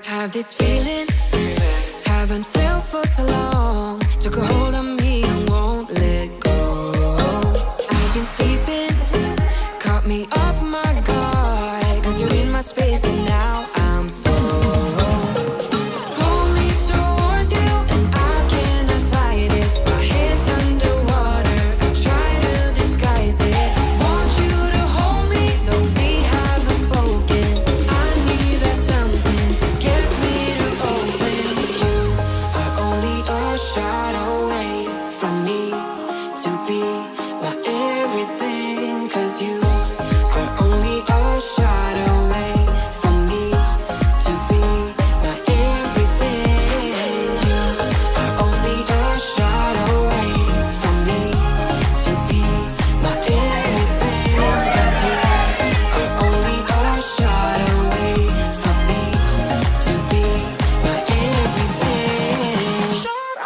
Have this feeling, haven't felt for so long. Took a hold of me and won't let go. I've been sleeping, caught me off my guard. Cause you're in my space and now I'm so. Pull me towards you and I cannot fight it. My head's underwater, I try to disguise it. Want you to hold me, though we haven't spoken. I need that something to get me to open. You are only a shot away from me to be my everything. Cause you are only a shot away from me to be my everything. You are only a shot away from me to be my everything. Cause you are only a shot away from me to be my everything. Shot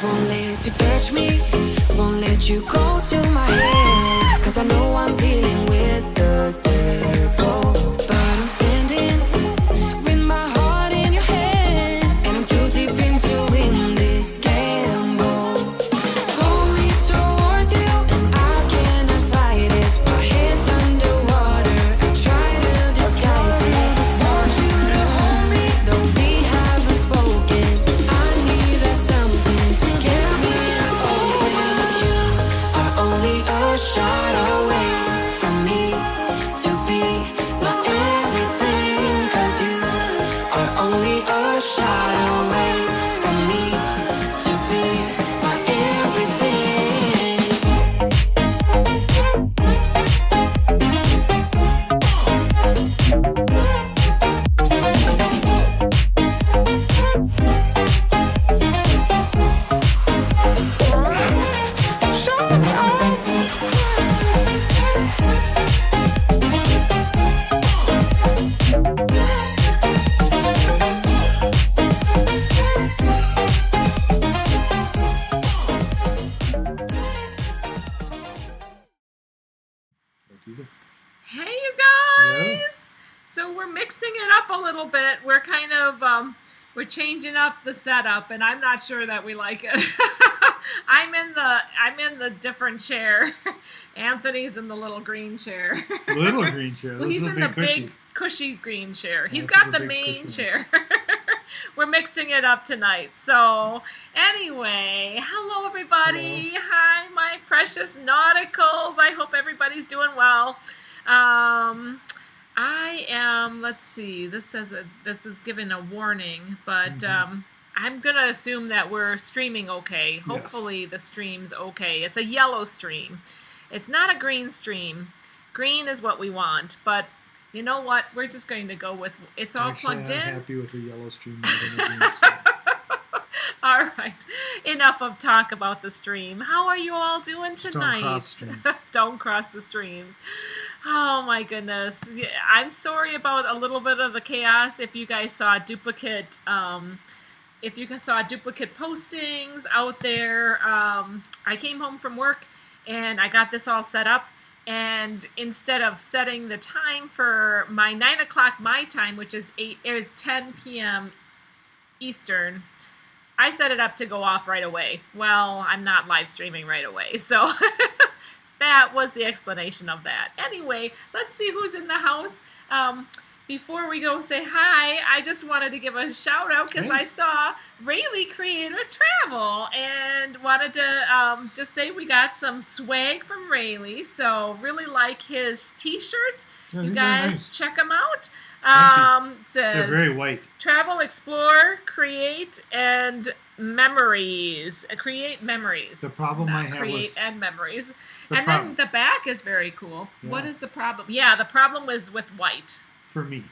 Won't let you touch me, won't let you go to my head. Cause I know I'm dealing with the devil. But I'm standing with my heart in your hand. And I'm too deep into win this gamble. Pull me towards you and I cannot fight it. My head's underwater, I try to disguise it. Want you to hold me, though we haven't spoken. I need that something to get me to open. You are only a shot away from me to be my everything. Cause you are only a shot away from me to be my everything. Hey, you guys! So we're mixing it up a little bit. We're kind of we're changing up the setup, and I'm not sure that we like it. I'm in the different chair. Anthony's in the little green chair. Little green chair. Well, This he's is a in the big cushy. big cushy green chair. He's this is got a the big main cushy chair. We're mixing it up tonight. So anyway, hello everybody. Hello. Hi, my precious nauticals. I hope everybody's doing well. I am, let's see, this is giving a warning, but I'm going to assume that we're streaming okay. Hopefully the stream's okay. It's a yellow stream. It's not a green stream. Green is what we want, but you know what? We're just going to go with, it's all plugged I'm in. happy with the yellow stream more than the green stream. All right, enough of talk about the stream. How are you all doing tonight? Don't cross streams. Don't cross the streams. Oh my goodness. Yeah, I'm sorry about a little bit of the chaos. If you guys saw duplicate postings out there, I came home from work and I got this all set up. And instead of setting the time for my 9 o'clock my time, which is 10 p.m. Eastern, I set it up to go off right away. Well, I'm not live streaming right away, so that was the explanation of that. Anyway, let's see who's in the house. Before we go say hi, I just wanted to give a shout out because I saw Rayleigh Creator Travel and wanted to just say we got some swag from Rayleigh. So really like his t-shirts. Yeah, you these are guys nice. check them out. Says, They're very white. travel, explore, create, and memories. Create memories. The problem I have create with and memories. the And problem- then the back is very cool. Yeah. What is the problem? Yeah, the problem was with white. for me.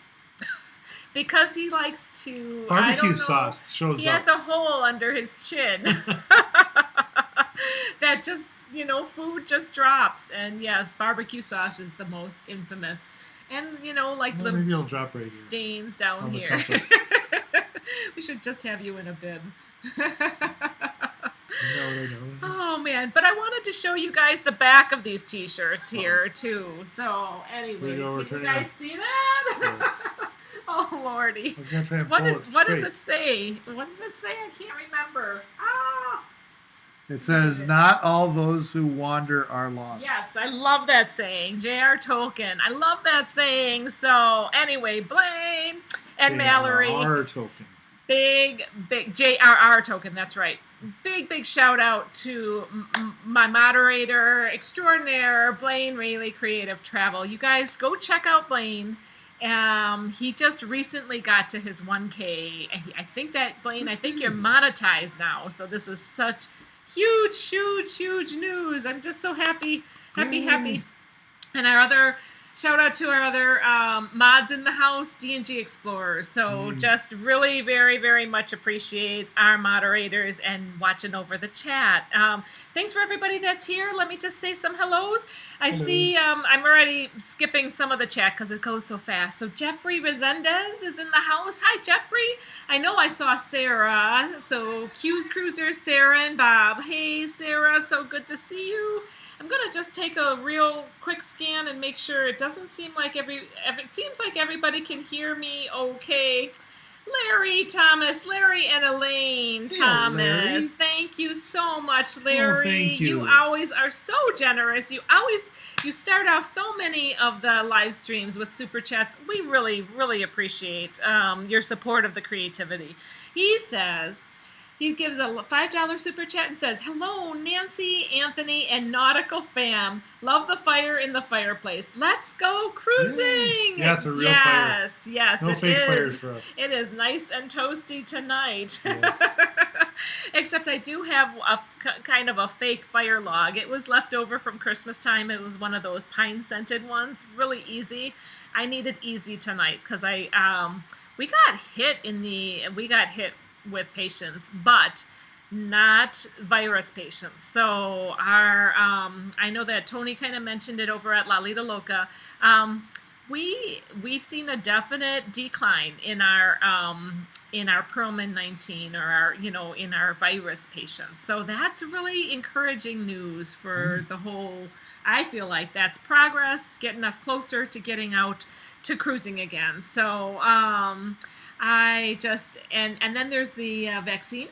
Because he likes to... I Barbecue don't know, sauce shows he up. has a hole under his chin. That just, food just drops. And yes, barbecue sauce is the most infamous. And, like Well, little maybe it'll drop right here. stains down on the here. compass. We should just have you in a bib. No. Oh man, but I wanted to show you guys the back of these t-shirts here too. So anyway, There you go, we're can you turning guys see that? Yes. Oh lordy. I was gonna try and What, pull is, it what does straight. it say? What does it say? I can't remember. Ah! It says, "Not all those who wander are lost." Yes, I love that saying. J.R. Tolkien. I love that saying. So anyway, Blaine and Mallory. Our token. Big J.R.R. Token, that's right. Big shout out to my moderator extraordinaire, Blaine Rayleigh Creative Travel. You guys go check out Blaine. He just recently got to his 1K. I think that, Blaine, I think you're monetized now. So this is such huge news. I'm just so happy. And our other... Shout out to our other mods in the house, D&G Explorers. So just really very much appreciate our moderators and watching over the chat. Thanks for everybody that's here. Let me just say some hellos. I see I'm already skipping some of the chat because it goes so fast. So Jeffrey Resendez is in the house. Hi, Jeffrey. I know I saw Sarah. So Q's Cruisers, Sarah and Bob. Hey, Sarah. So good to see you. I'm going to just take a real quick scan and make sure it doesn't seem like it seems like everybody can hear me okay. Larry Thomas, Larry and Elaine Thomas. Larry. Thank you so much, Larry. Thank you. You always are so generous. You start off so many of the live streams with super chats. We really appreciate your support of the creativity. He gives a $5 super chat and says, "Hello, Nancy, Anthony, and Nautical fam. Love the fire in the fireplace. Let's go cruising." Yeah, it's a real fire. Yes, No it fake is. fires for us. It is nice and toasty tonight. Yes. Except I do have kind of a fake fire log. It was left over from Christmas time. It was one of those pine-scented ones. Really easy. I needed easy tonight because we got hit with patients, but not virus patients. So I know that Tony kind of mentioned it over at La Lita Loca. We've seen a definite decline in our Perlman 19 or in our virus patients. So that's really encouraging news for the whole. I feel like that's progress, getting us closer to getting out to cruising again. So and then there's the vaccine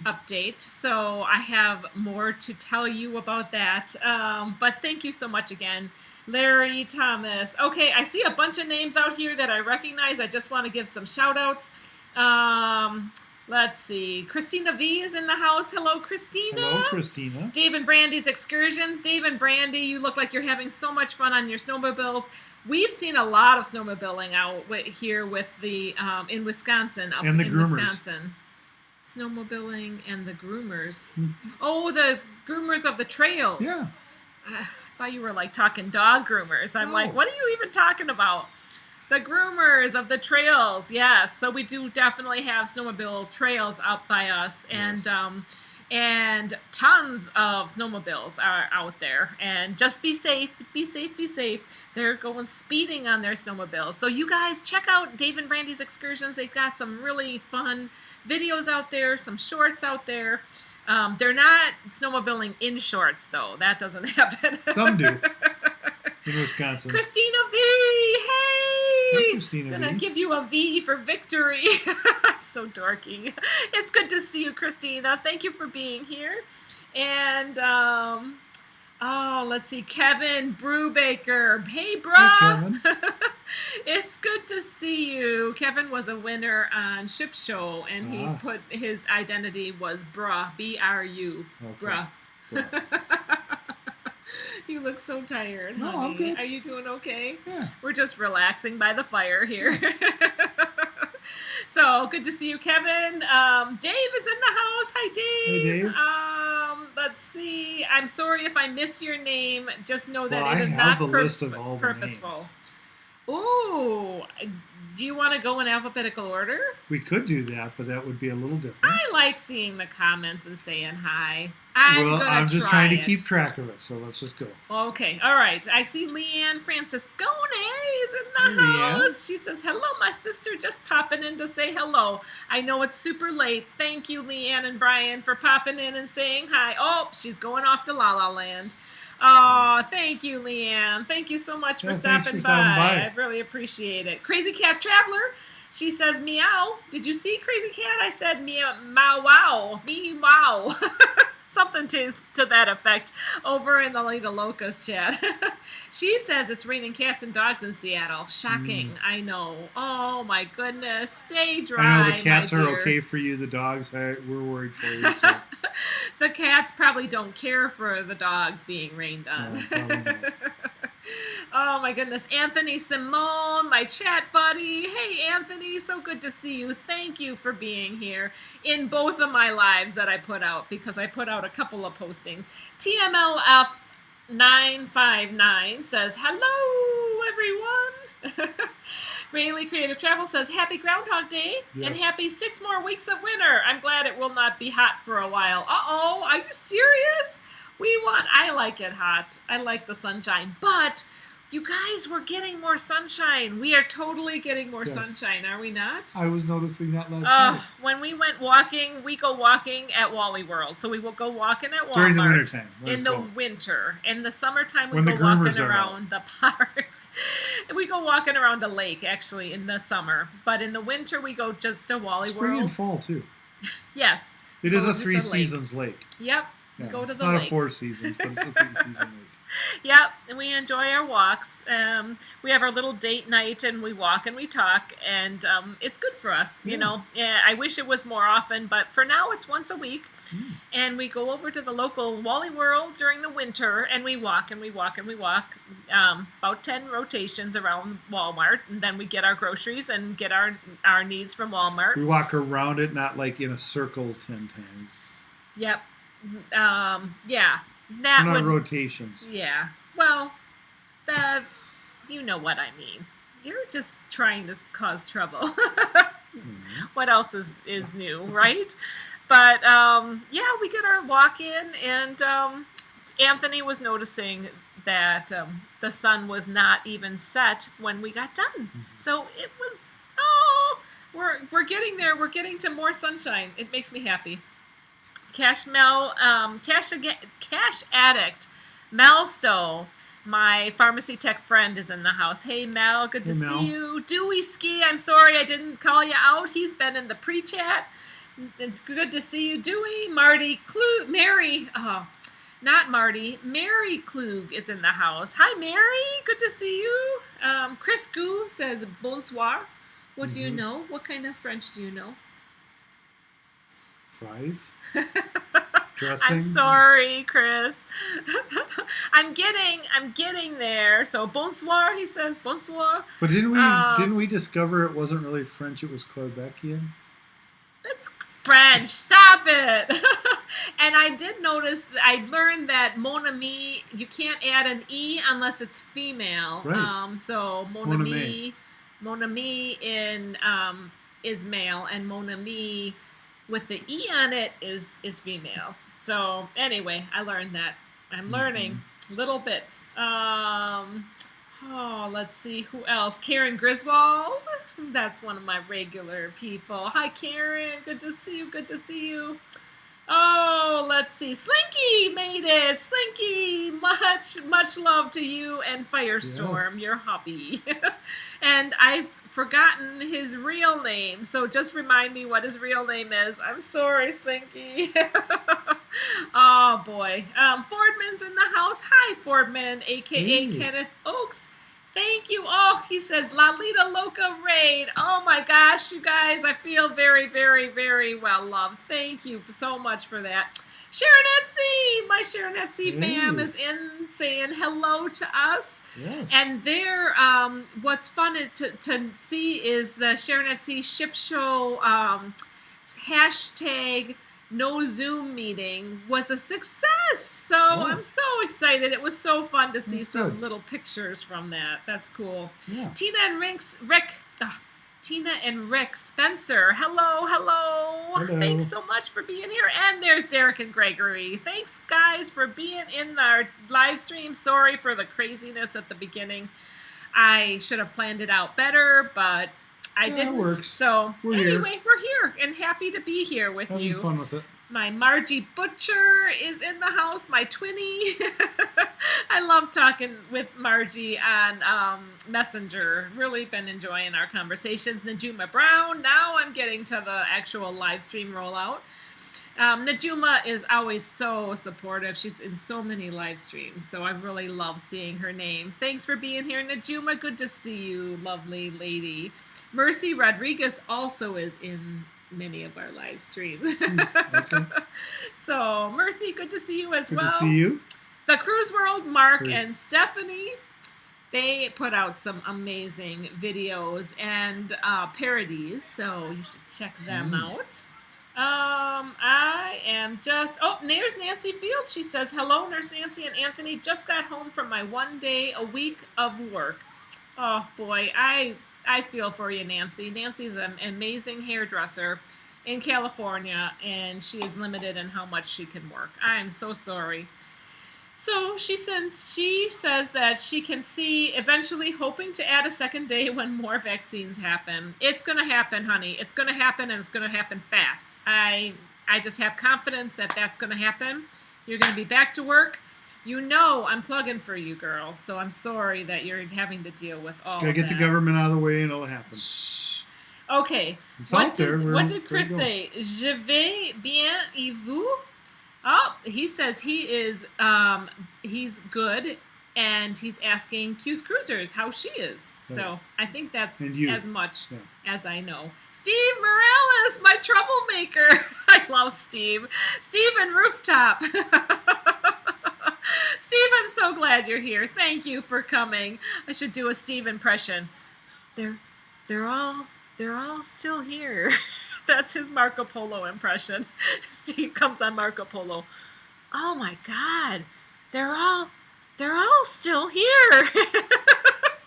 update. So I have more to tell you about that. But thank you so much again, Larry Thomas. Okay, I see a bunch of names out here that I recognize. I just want to give some shout outs. Let's see. Christina V is in the house. Hello, Christina. Hello, Christina. Dave and Brandy's Excursions. Dave and Brandy, you look like you're having so much fun on your snowmobiles. We've seen a lot of snowmobiling out here with the in Wisconsin, up And the in groomers. Wisconsin. Snowmobiling and the groomers. Oh, the groomers of the trails. Yeah. I thought you were like talking dog groomers. I'm No. like, what are you even talking about? The groomers of the trails. Yes. So we do definitely have snowmobile trails out by us, Yes. and tons of snowmobiles are out there. And just be safe. They're going speeding on their snowmobiles. So you guys check out Dave and Brandy's Excursions. They've got some really fun videos out there, some shorts out there. They're not snowmobiling in shorts, though. That doesn't happen. Some do. In Wisconsin. Christina V, hey! Hey, Christina Gonna V. give you a V for victory. I'm so dorky. It's good to see you, Christina. Thank you for being here. And let's see, Kevin Brubaker. Hey, bruh. Hey, Kevin. It's good to see you. Kevin was a winner on Ship Show, and he put his identity was bruh, B-R-U, Okay. bruh. Bruh. You look so tired, No, honey. I'm good. Are you doing okay? Yeah. We're just relaxing by the fire here. So, good to see you, Kevin. Dave is in the house. Hi, Dave. Hey, Dave. Let's see. I'm sorry if I miss your name. Just know that Well, it I is have not the list of all the purposeful. names. Ooh, do you want to go in alphabetical order? We could do that, but that would be a little different. I like seeing the comments and saying hi. I'm just try trying to it. keep track of it, so let's just go. Okay, all right. I see Leanne Franciscone is in the Hey, Leanne. house. She says, hello, my sister, just popping in to say hello. I know it's super late. Thank you, Leanne and Brian, for popping in and saying hi. Oh, she's going off to La La Land. Oh, thank you, Leanne. Thank you so much for thanks stopping for stopping by. I really appreciate it. Crazy Cat Traveler. She says, meow. Did you see Crazy Cat? I said, meow, wow. Me, wow. Something to that effect over in the Lita Locust chat. She says it's raining cats and dogs in Seattle. Shocking. I know. Oh, my goodness. Stay dry, I know the cats my are dear. okay for you. The dogs, we're worried for you. So. The cats probably don't care for the dogs being rained on. No, probably not. Oh my goodness. Anthony Simone, my chat buddy. Hey Anthony, so good to see you. Thank you for being here in both of my lives that I put out, because I put out a couple of postings. TMLF 959 says, hello everyone. Rayleigh Creative Travel says, happy Groundhog Day and Yes. happy 6 more weeks of winter. I'm glad it will not be hot for a while. Uh-oh, are you serious? I like it hot. I like the sunshine. But you guys, we're getting more sunshine. We are totally getting more Yes. sunshine, are we not? I was noticing that last night. When we went walking, we go walking at Wally World. So we will go walking at Walmart. During the wintertime. In the winter. In the summertime, we When go the groomers walking are around the park. We go walking around a lake, actually, in the summer. But in the winter, we go just to Wally Spring World. and fall, too. Yes. It is Go a to the 3 lake. seasons lake. Yep. Yeah, Go to it's the not lake. a 4 seasons, but it's a 3 season lake. Yep, and we enjoy our walks. We have our little date night, and we walk and we talk, and it's good for us, you know. Yeah, I wish it was more often, but for now it's once a week. And we go over to the local Wally World during the winter, and we walk and we walk and we walk about 10 rotations around Walmart, and then we get our groceries and get our needs from Walmart. We walk around it, not like in a circle 10 times. Yep. Yeah. That We're not would rotations. Yeah. Well, you know what I mean. You're just trying to cause trouble. What else is new, right? But yeah, we get our walk in, and Anthony was noticing that the sun was not even set when we got done. So it was we're getting there. We're getting to more sunshine. It makes me happy. Cash Addict, Mel Stowe, my pharmacy tech friend, is in the house. Hey Mel, good to Mel. see you. Dewey Ski, I'm sorry I didn't call you out. He's been in the pre-chat. It's good to see you, Dewey. Marty Klug, Mary, not Marty, Mary Klug is in the house. Hi Mary, good to see you. Chris Goo says bonsoir. What do you know? What kind of French do you know? Fries? Dressing? I'm sorry, Chris. I'm getting there. So bonsoir, he says bonsoir. But didn't we discover it wasn't really French, it was Quebecian? It's French. Stop it. And I did notice, I learned that mon ami, you can't add an E unless it's female. Right. So mon ami is male, and mon ami with the E on it is female. So anyway, I learned that. I'm learning little bits. Let's see, who else? Karen Griswold. That's one of my regular people. Hi, Karen. Good to see you. Good to see you. Oh, let's see. Slinky made it. Slinky, much love to you and Firestorm, Yes. your hubby. And I've forgotten his real name, so just remind me what his real name is. I'm sorry, Slinky. Oh, boy. Fordman's in the house. Hi, Fordman, a.k.a. Hey. Kenneth Oakes. Thank you. Oh, he says, Lalita Loca Raid. Oh, my gosh, you guys. I feel very, very, very well loved. Thank you so much for that. Sharonetsy, my Sharonetsy fam Hey. is in saying hello to us. Yes. And there, what's fun is to see is the Sharonetsy Ship Show hashtag no Zoom meeting was a success. So I'm so excited. It was so fun to see That's some good. little pictures from that. That's cool. Yeah. Tina and Rick Spencer. Hello. Hello. Thanks so much for being here. And there's Derek and Gregory. Thanks, guys, for being in our live stream. Sorry for the craziness at the beginning. I should have planned it out better, but I didn't. It works. So We're anyway, we're here and happy to be here with Having you. fun with it. My Margie Butcher is in the house, my twinnie. I love talking with Margie on Messenger. Really been enjoying our conversations. Najuma Brown. Now I'm getting to the actual live stream rollout. Najuma is always so supportive. She's in so many live streams, so I really love seeing her name. Thanks for being here, Najuma. Good to see you, lovely lady. Mercy Rodriguez also is in many of our live streams. Okay. So, Mercy, good to see you as Good well. to see you. The Cruise World, Mark Great. and Stephanie, they put out some amazing videos and parodies, so you should check them out. I am just... Oh, there's Nancy Fields. She says, hello, Nurse Nancy and Anthony. Just got home from my 1 day a week of work. Oh, boy, I feel for you, Nancy. Nancy's an amazing hairdresser in California, and she is limited in how much she can work. I am so sorry. So she says that she can see eventually hoping to add a second day when more vaccines happen. It's going to happen, honey. It's going to happen, and it's going to happen fast. I just have confidence that that's going to happen. You're going to be back to work. You know I'm plugging for you, girl. So I'm sorry that you're having to deal with all of that. Gotta get the government out of the way and it'll happen. Shh. Okay. It's out there. What did Chris say? Je vais bien et vous? Oh, he says he is, he's good, and he's asking Q's Cruisers how she is. So I think that's as much as I know. Steve Morales, my troublemaker. I love Steve. Steve and Rooftop. Steve, I'm so glad you're here. Thank you for coming. I should do a Steve impression. They're all still here. That's his Marco Polo impression. Steve comes on Marco Polo. Oh my God, they're all still here.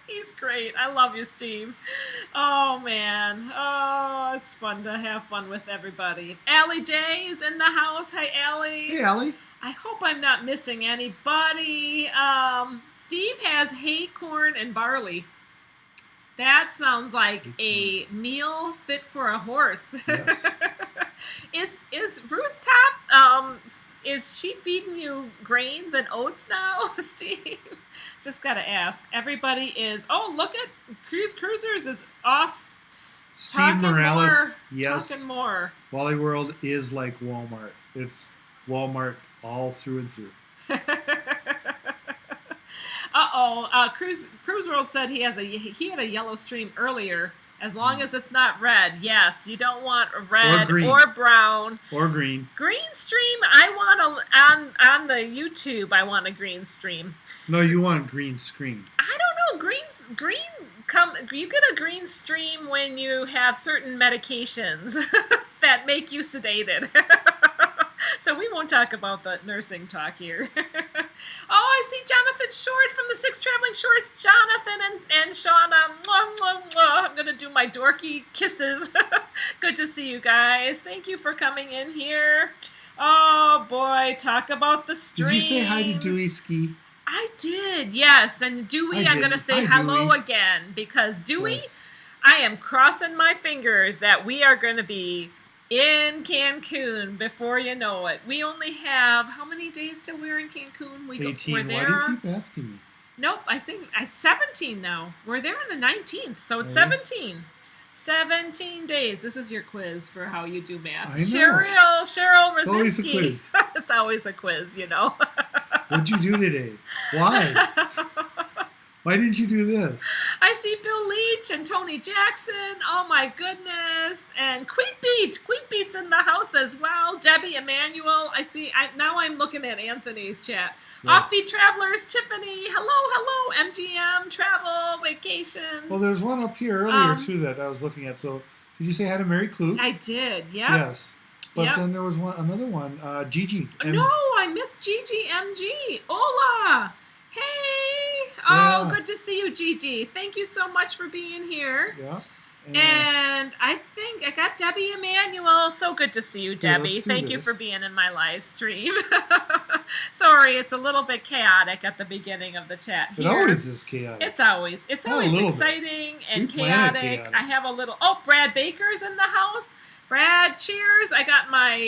He's great. I love you, Steve. Oh man. Oh, it's fun to have fun with everybody. Allie J is in the house. Hi, Allie. Hey, Allie. I hope I'm not missing anybody. Steve has hay, corn, and barley. That sounds like a meal fit for a horse. Yes. Is Rooftop, is she feeding you grains and oats now, Steve? Just gotta ask. Everybody is, oh, look at Cruisers is off. Steve Morales, yes. Talking more. Wally World is like Walmart. It's Walmart all through and through. Cruise World said he had a yellow stream earlier. As long as it's not red. Yes, you don't want red or brown or green. Green stream. I want on the YouTube. I want a green stream. No, you want green screen. I don't know. You get a green stream when you have certain medications that make you sedated. So we won't talk about the nursing talk here. Oh, I see Jonathan Short from the Six Traveling Shorts. Jonathan and Shauna. Mwah, mwah, mwah. I'm going to do my dorky kisses. Good to see you guys. Thank you for coming in here. Oh, boy. Talk about the streams. Did you say hi to Dewey Ski? I did, yes. And Dewey, I'm going to say hello again. Because Dewey, yes. I am crossing my fingers that we are going to be in Cancun before you know it. We only have, how many days till we're in Cancun? 18. We're there. Why do you keep asking me? Nope, I think it's 17 now. We're there on the 19th, so it's 17. 17 days. This is your quiz for how you do math. I know. Cheryl Rosinski. It's always a quiz. It's always a quiz, you know. What'd you do today? Why? Why didn't you do this? I see Bill Leach and Tony Jackson. Oh my goodness. And Queetbeat's in the house as well. Debbie Emanuel. Now I'm looking at Anthony's chat. Yeah. Offbeat Travelers, Tiffany. Hello. MGM, travel, vacations. Well, there's one up here earlier, too, that I was looking at. So, did you say hi to Mary Klug? I did, yeah. Yes. But then there was another one, Gigi. No, I missed Gigi MG. Hola. Hey. Oh, good to see you, Gigi. Thank you so much for being here. Yeah. And I think I got Debbie Emanuel. So good to see you, Debbie. Thank you for being in my live stream. Sorry, it's a little bit chaotic at the beginning of the chat here. It always is chaotic. It's always exciting and chaotic. I have a little... Oh, Brad Baker's in the house. Brad, cheers. I got my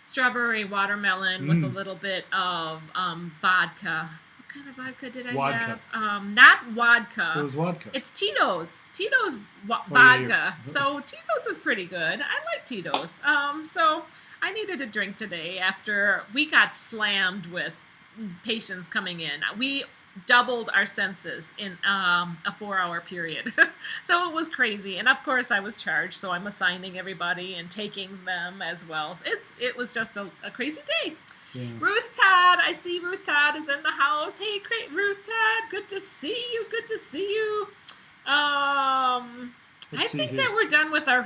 strawberry watermelon with a little bit of vodka. What kind of vodka did I have? Not vodka. It was vodka. It's Tito's. Tito's vodka. So Tito's is pretty good. I like Tito's. So I needed a drink today after we got slammed with patients coming in. We doubled our census in a 4-hour period. So it was crazy. And of course I was charged, so I'm assigning everybody and taking them as well. It was just a crazy day. Yeah. Ruth Todd, I see Ruth Todd is in the house. Hey, great Ruth Todd, good to see you. I think that we're done with our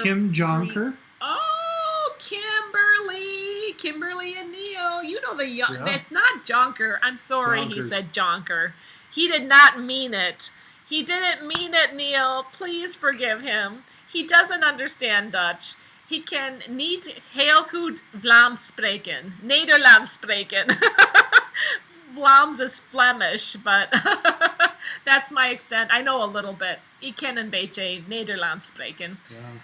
Kim Jonker. Oh, Kimberly and Neil. You know it's not Jonker. I'm sorry, Jonkers. He said Jonker. He did not mean it. He didn't mean it, Neil. Please forgive him. He doesn't understand Dutch. He can niet heel goed Vlaams spreken. Nederlands spreken. Vlaams is Flemish, but that's my extent. I know a little bit. Ik ken een beetje Nederlands spreken.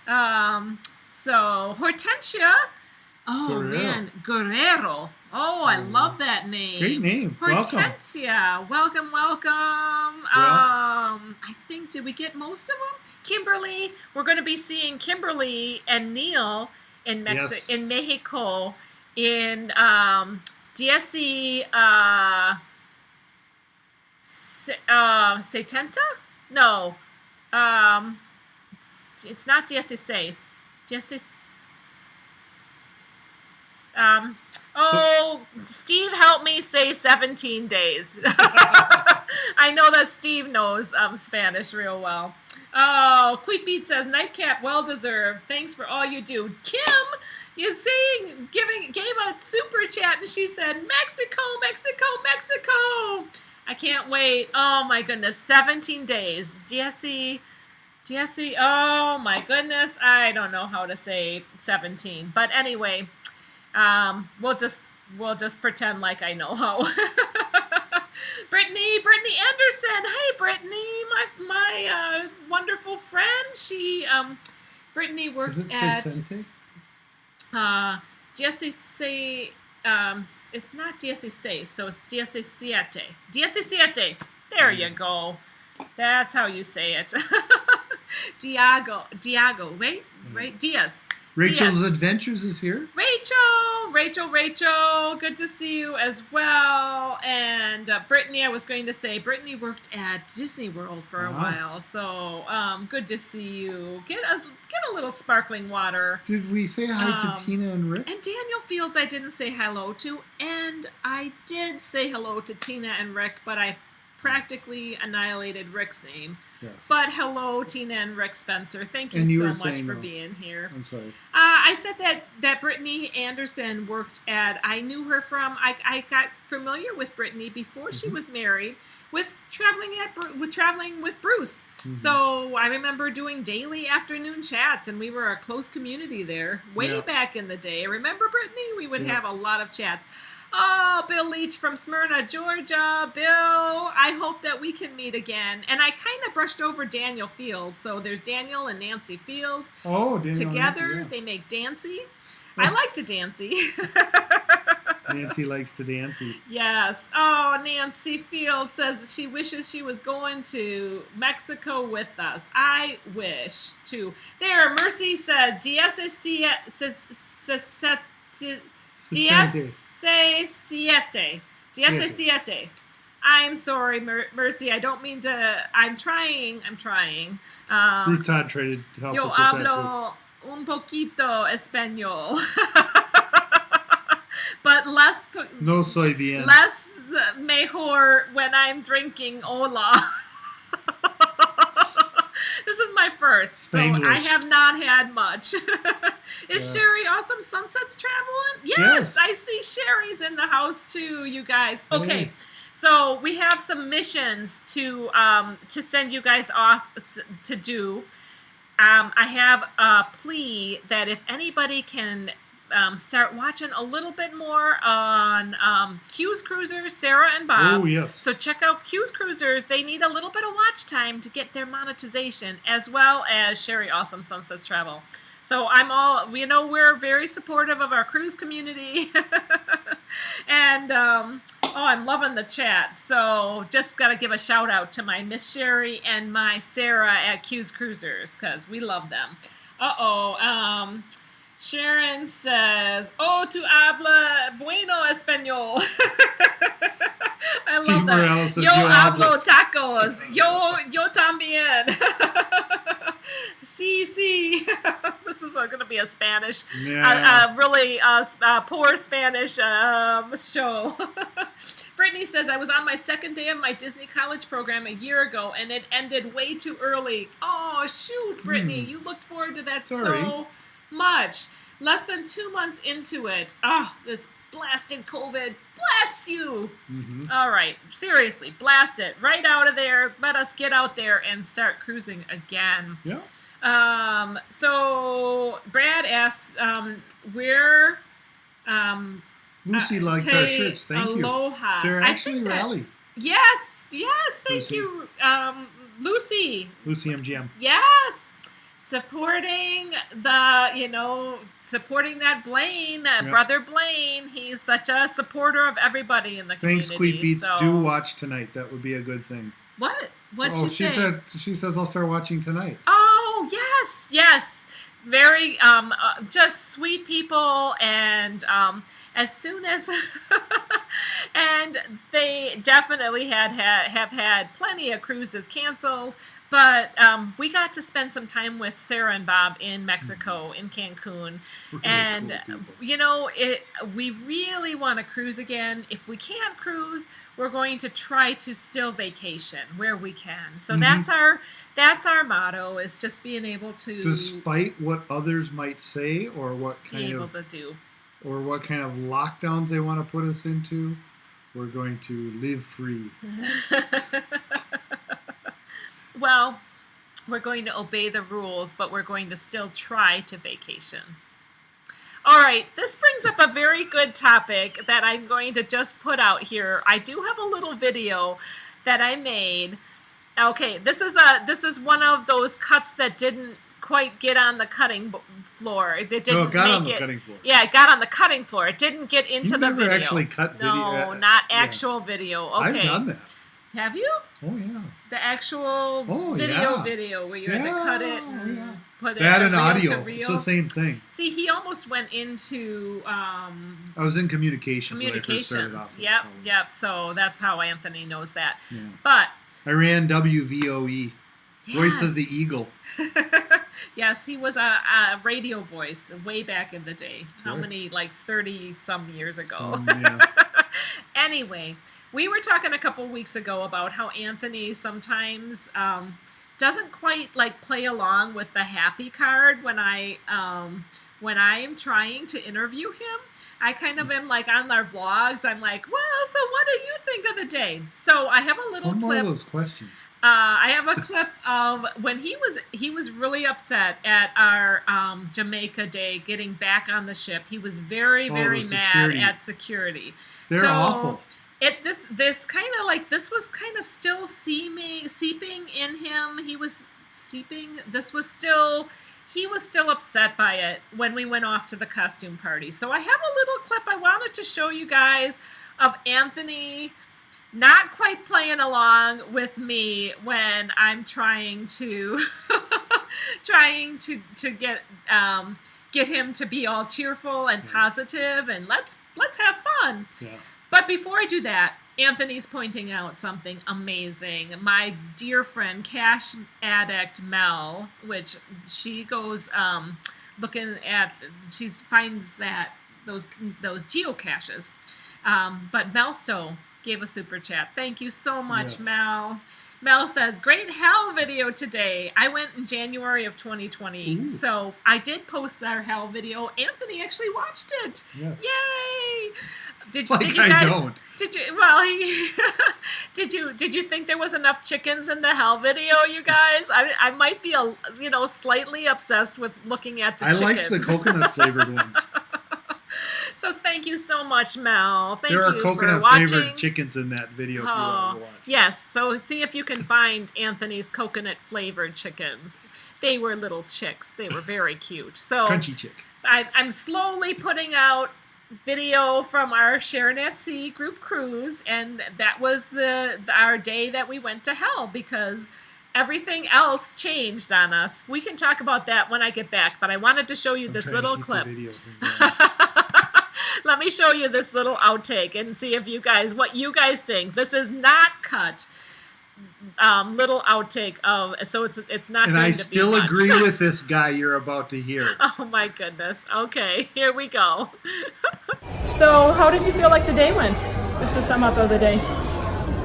Yeah. So, Hortensia. Oh, man. Guerrero. Oh, I love that name. Great name. Hortensia. Welcome. Yeah. I think, did we get most of them? Kimberly. We're going to be seeing Kimberly and Neil in Mexico in DSC 70? No. It's not DSC 6. Steve, help me say 17 days. I know that Steve knows Spanish real well. Oh, Queekbeat says, nightcap, well deserved. Thanks for all you do. Kim, you see, gave a super chat, and she said, Mexico. I can't wait. Oh my goodness, 17 days. Jesse, oh my goodness, I don't know how to say 17. But anyway, we'll just pretend like I know how. Brittany Anderson. Hey, Brittany, my wonderful friend. She, Brittany worked at DSC. It's not DSC 6, so it's DSC 7. DSC 7. There you go. That's how you say it. Diago, right? Diaz. Rachel's Adventures is here. Rachel, good to see you as well. And Brittany, I was going to say, Brittany worked at Disney World for a while, so good to see you. Get a little sparkling water. Did we say hi to Tina and Rick? And Daniel Fields I didn't say hello to, and I did say hello to Tina and Rick, but I practically annihilated Rick's name. Yes. But hello, Tina and Rick Spencer. Thank you so much for being here. I'm sorry. I said that Brittany Anderson worked at, I knew her from, I got familiar with Brittany before she was married with traveling with Bruce. Mm-hmm. So I remember doing daily afternoon chats, and we were a close community there way back in the day. Remember, Brittany? We would have a lot of chats. Oh, Bill Leach from Smyrna, Georgia. Bill, I hope that we can meet again. And I kind of brushed over Daniel Fields. So there's Daniel and Nancy Fields. Oh, Daniel together, and Nancy, they make Dancy. I like to Dancy. Nancy likes to Dancy. Yes. Oh, Nancy Fields says she wishes she was going to Mexico with us. I wish, too. There, Mercy said, DSC 7. I'm sorry, Mercy. I don't mean to. I'm trying. Ruth Todd tried to help Yo us with that too. hablo un poquito español. But No soy bien. less mejor when I'm drinking hola. This is my first, Spanglish. so I have not had much. Is Sherry Awesome Sunsets traveling? Yes, I see Sherry's in the house too, you guys. Okay, Hey. so we have some missions to send you guys off to do. I have a plea that if anybody can start watching a little bit more on Q's Cruisers, Sarah and Bob. Oh, yes. So check out Q's Cruisers. They need a little bit of watch time to get their monetization, as well as Sherry Awesome Sunsets Travel. So we're very supportive of our cruise community. And, I'm loving the chat. So just got to give a shout out to my Miss Sherry and my Sarah at Q's Cruisers, because we love them. Sharon says, "Oh, tu habla bueno español." I Steve love that. Morales says, Yo "Yo hablo hablo." tacos. Yo también. Sí. This is going to be a Spanish, really poor Spanish show. Brittany says, "I was on my second day of my Disney college program a year ago, and it ended way too early." Oh, shoot, Brittany. You looked forward to that so much. Less than 2 months into it. Oh, this blasted COVID. Blast you. All right. Seriously, blast it. Right out of there. Let us get out there and start cruising again. Yeah. So Brad asks, where Lucy likes our shirts. Thank you. Aloha. They're actually rally. Yes. Thank Lucy. you, Lucy. Lucy MGM. Yes. Supporting supporting that Blaine, brother Blaine. He's such a supporter of everybody in the community. Thanks, Queep Beats. So. Do watch tonight. That would be a good thing. What? What'd she say? She says I'll start watching tonight. Oh, yes. Very, just sweet people, and as soon as, and they definitely have had plenty of cruises canceled, but we got to spend some time with Sarah and Bob in Mexico, in Cancun, Really and cool people. we really want to cruise again. If we can't cruise, we're going to try to still vacation where we can. So that's our motto, is just being able to, despite what others might say or what kind of lockdowns they want to put us into, we're going to live free. Well, we're going to obey the rules, but we're going to still try to vacation. All right, this brings up a very good topic that I'm going to just put out here. I do have a little video that I made. Okay, this is one of those cuts that didn't quite get on the cutting floor. It didn't on the cutting floor. Yeah, it got on the cutting floor. It didn't get into the video. You never actually cut video. No, not actual video. Okay. I've done that. Have you? Oh, yeah. The actual video where you had to cut it and put it that and reel audio. to reel. It's the same thing. See, he almost went into I was in communications when I first started off. Yep. So that's how Anthony knows that. Yeah. But I ran WVOE, Voice of the Eagle. Yes, he was a radio voice way back in the day. How many, like 30-some years ago? Anyway, we were talking a couple weeks ago about how Anthony sometimes doesn't quite play along with the happy card when I am trying to interview him. I kind of am on our vlogs. I'm like, well, so what do you think of the day? So I have a little clip. One of those questions. I have a clip of when he was really upset at our Jamaica day, getting back on the ship. He was very mad at security. They're awful. This was kind of still seeping in him. He was seeping. He was still upset by it when we went off to the costume party. So I have a little clip I wanted to show you guys of Anthony not quite playing along with me when I'm trying to get him to be all cheerful and positive and let's have fun. Yeah. But before I do that, Anthony's pointing out something amazing. My dear friend, Cash Addict Mel, which she goes looking at, she finds that those geocaches. But Mel Stowe gave a super chat. Thank you so much, Yes. Mel. Mel says, great hell video today. I went in January of 2020. Ooh. So I did post our hell video. Anthony actually watched it. Yes. Yay! Did Like you guys? I don't. Did you? Well, did you think there was enough chickens in the hell video, you guys? I might be slightly obsessed with looking at the chickens. I liked the coconut flavored ones. So thank you so much, Mel. Thank There are you coconut for watching. flavored chickens in that video if you want to watch. Yes, so see if you can find Anthony's coconut flavored chickens. They were little chicks. They were very cute. So Crunchy chick. I'm slowly putting out video from our Sharon at Sea group cruise, and that was our day that we went to hell because everything else changed on us. We can talk about that when I get back, but I wanted to show you this little clip. Let me show you this little outtake and see if what you guys think. This is not cut. Little outtake of, so it's not. And going I to still be much. agree with this guy you're about to hear. Oh my goodness. Okay, here we go. So, how did you feel like the day went? Just to sum up of the day,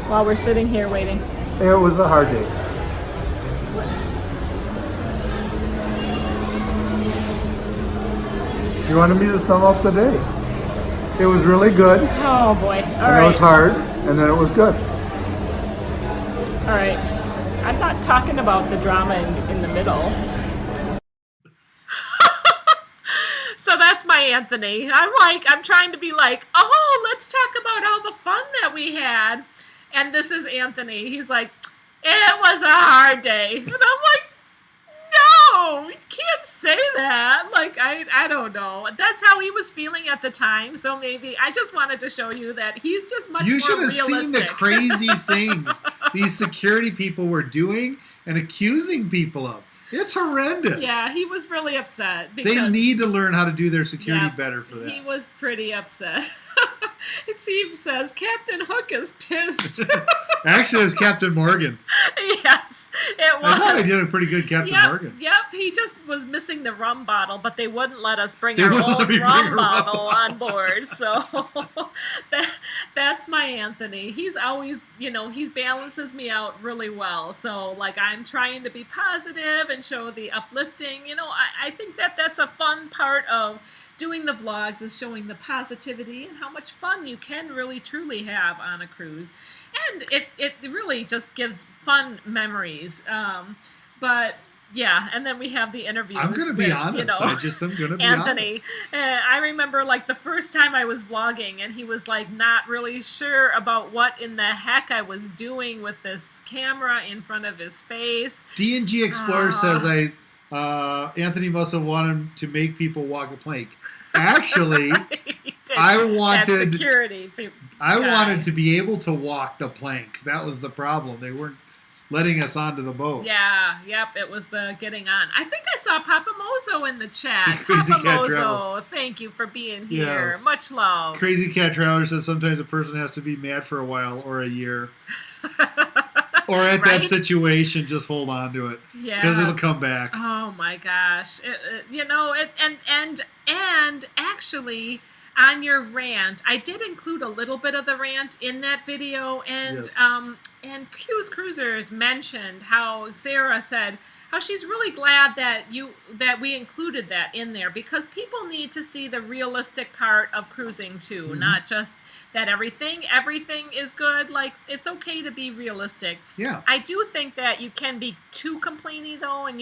while we're sitting here waiting. It was a hard day. You wanted me to sum up the day. It was really good, Oh boy. All and right. it was hard, and then it was good. All right. I'm not talking about the drama in the middle. So that's my Anthony. I'm trying to be like, oh, let's talk about all the fun that we had. And this is Anthony. He's like, it was a hard day. And I'm like, no, you can't say that. Like, I don't know. That's how he was feeling at the time. So maybe I just wanted to show you that he's just much You more should have realistic. seen the crazy things these security people were doing and accusing people of. It's horrendous. Yeah, he was really upset. Because, They need to learn how to do their security yeah, better for that. He was pretty upset. Steve says, Captain Hook is pissed. Actually, it was Captain Morgan. Yes, it was. I thought I did a pretty good Captain Morgan. Yep, he just was missing the rum bottle, but they wouldn't let us bring They our wouldn't own let me bring rum a rum bottle on board. So that's my Anthony. He's always, he balances me out really well. So, like, I'm trying to be positive and show the uplifting. I think that's a fun part of doing the vlogs, is showing the positivity and how much fun you can really truly have on a cruise. And it really just gives fun memories. But yeah, and then we have the interviews. I'm going to be with, honest. I'm going to be Anthony. honest. I remember like the first time I was vlogging and he was like not really sure about what in the heck I was doing with this camera in front of his face. D&G Explorer says Anthony must have wanted to make people walk a plank. Actually, I wanted security. I wanted to be able to walk the plank. That was the problem. They weren't letting us onto the boat. Yeah, yep, it was the getting on. I think I saw Papa Mozo in the chat. Crazy Papa Cat Mozo, Travel. Thank you for being here. Yes. Much love. Crazy Cat Traveler says sometimes a person has to be mad for a while or a year. Or at that Right? situation, just hold on to it. Yes. Because it'll come back. Oh my gosh. And actually on your rant, I did include a little bit of the rant in that video, and Yes. and Cruisers mentioned how Sarah said how she's really glad that we included that in there, because people need to see the realistic part of cruising too, Mm-hmm. not just that everything is good. Like, it's okay to be realistic. Yeah. I do think that you can be too complainy though, and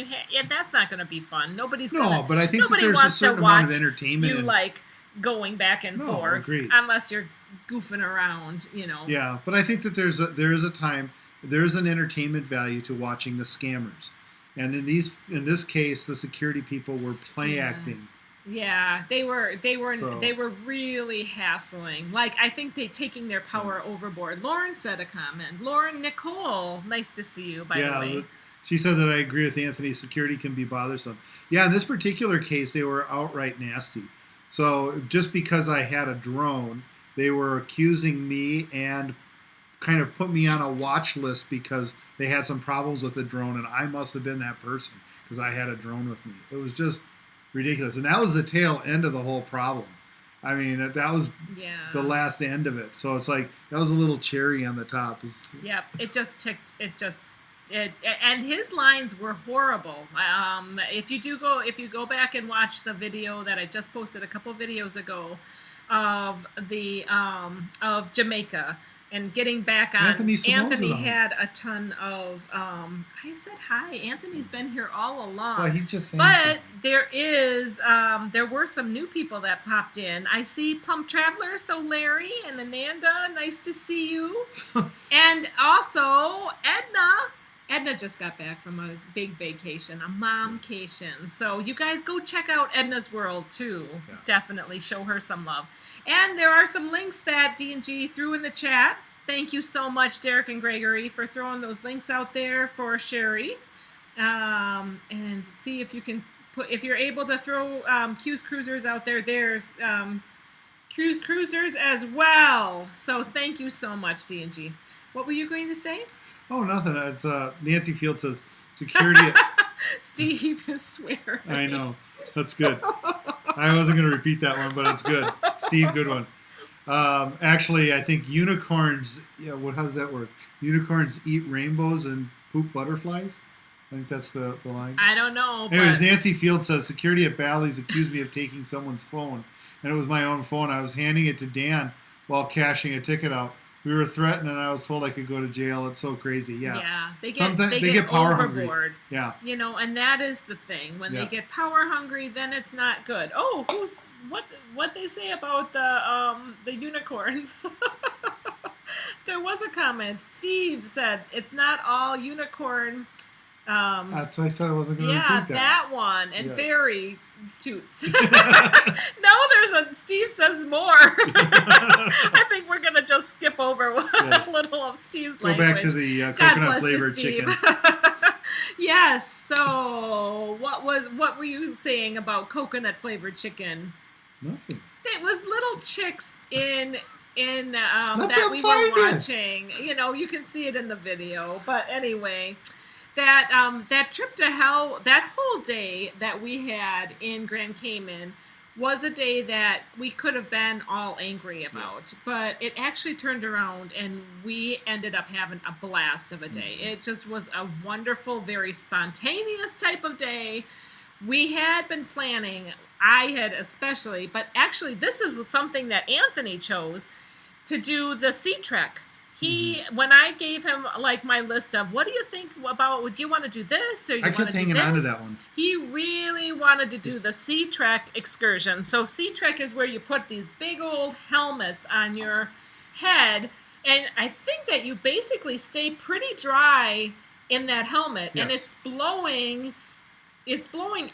that's not going to be fun. Nobody's No, gonna, but I think that nobody there's a wants to certain amount of watch entertainment You in- like going back and No, forth, agreed. unless you're goofing around, Yeah, but I think that there is a time, there's an entertainment value to watching the scammers. And in this case, the security people were play acting. Yeah, they were So- they were really hassling. Like, I think they taking their power overboard. Lauren said a comment. Lauren Nicole, nice to see you, by the way. She said that I agree with Anthony. Security can be bothersome. Yeah, in this particular case, they were outright nasty. So just because I had a drone they were accusing me and kind of put me on a watch list because they had some problems with the drone, and I must have been that person because I had a drone with me. It was just ridiculous, and that was the tail end of the whole problem. I mean, that was the last end of it. So it's like that was a little cherry on the top. Yep, it just ticked. And his lines were horrible. If you go back and watch the video that I just posted a couple videos ago of the of Jamaica and getting back on, Anthony had a ton of. I said hi. Anthony's been here all along. Well, he's just saying. But there were some new people that popped in. I see Plump Traveler, so Larry and Ananda, nice to see you. And also Edna. Edna just got back from a big vacation, a momcation. So you guys go check out Edna's World too. Yeah. Definitely show her some love. And there are some links that D&G threw in the chat. Thank you so much, Derek and Gregory, for throwing those links out there for Sherry. And see if you can if you're able to throw Q's Cruisers out there. There's Q's Cruisers as well. So thank you so much, D&G. What were you going to say? Oh, nothing. It's Nancy Field says security. Steve is swearing. I know. That's good. I wasn't going to repeat that one, but it's good. Steve, good one. Actually, I think unicorns. Yeah, how does that work? Unicorns eat rainbows and poop butterflies. I think that's the line. I don't know. Anyways, Nancy Field says security at Bally's accused me of taking someone's phone, and it was my own phone. I was handing it to Dan while cashing a ticket out. We were threatened, and I was told I could go to jail. It's so crazy. Yeah. Yeah. They get power overboard. Hungry. Yeah. You know, and that is the thing. When they get power hungry, then it's not good. Oh, what they say about the unicorns? There was a comment. Steve said it's not all unicorn. That's why I said I wasn't going to repeat that. Yeah, that one. And fairy toots. No, Steve says more. I think we're going to just skip over a little of Steve's language. Go back to the coconut flavored chicken. Yes. So what were you saying about coconut flavored chicken? Nothing. It was little chicks in that we were watching. You know, you can see it in the video. But anyway, that trip to hell, that whole day that we had in Grand Cayman was a day that we could have been all angry about, but it actually turned around and we ended up having a blast of a day. Mm-hmm. It just was a wonderful, very spontaneous type of day. We had been planning, I had especially, but actually this is something that Anthony chose to do, the Sea Trek. When I gave him like my list of what do you think about, do you want to do this or you want to do this? I kept hanging on to that one. He really wanted to do the Sea Trek excursion. So Sea Trek is where you put these big old helmets on your head, and I think that you basically stay pretty dry in that helmet, and it's blowing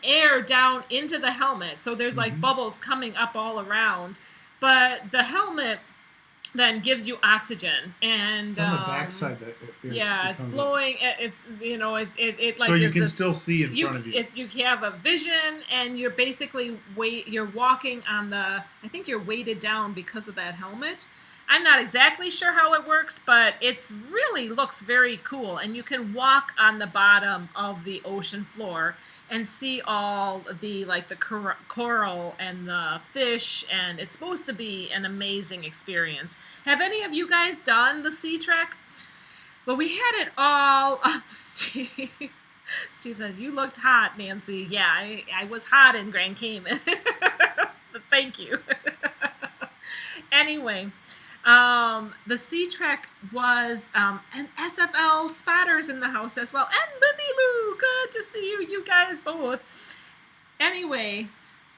air down into the helmet. So there's like bubbles coming up all around, but the helmet then gives you oxygen, and it's on the backside that it's blowing. It's it like so you can still see in front of you. You have a vision, and you're basically you're walking on the. I think you're weighted down because of that helmet. I'm not exactly sure how it works, but it's really looks very cool, and you can walk on the bottom of the ocean floor and see all the coral and the fish, and it's supposed to be an amazing experience. Have any of you guys done the Sea Trek? Well, we had it all. Steve said, you looked hot, Nancy. Yeah, I was hot in Grand Cayman. Thank you. Anyway, the Sea Trek was, and SFL Spotters in the house as well, and Lindy Lou, good to see you guys both. Anyway,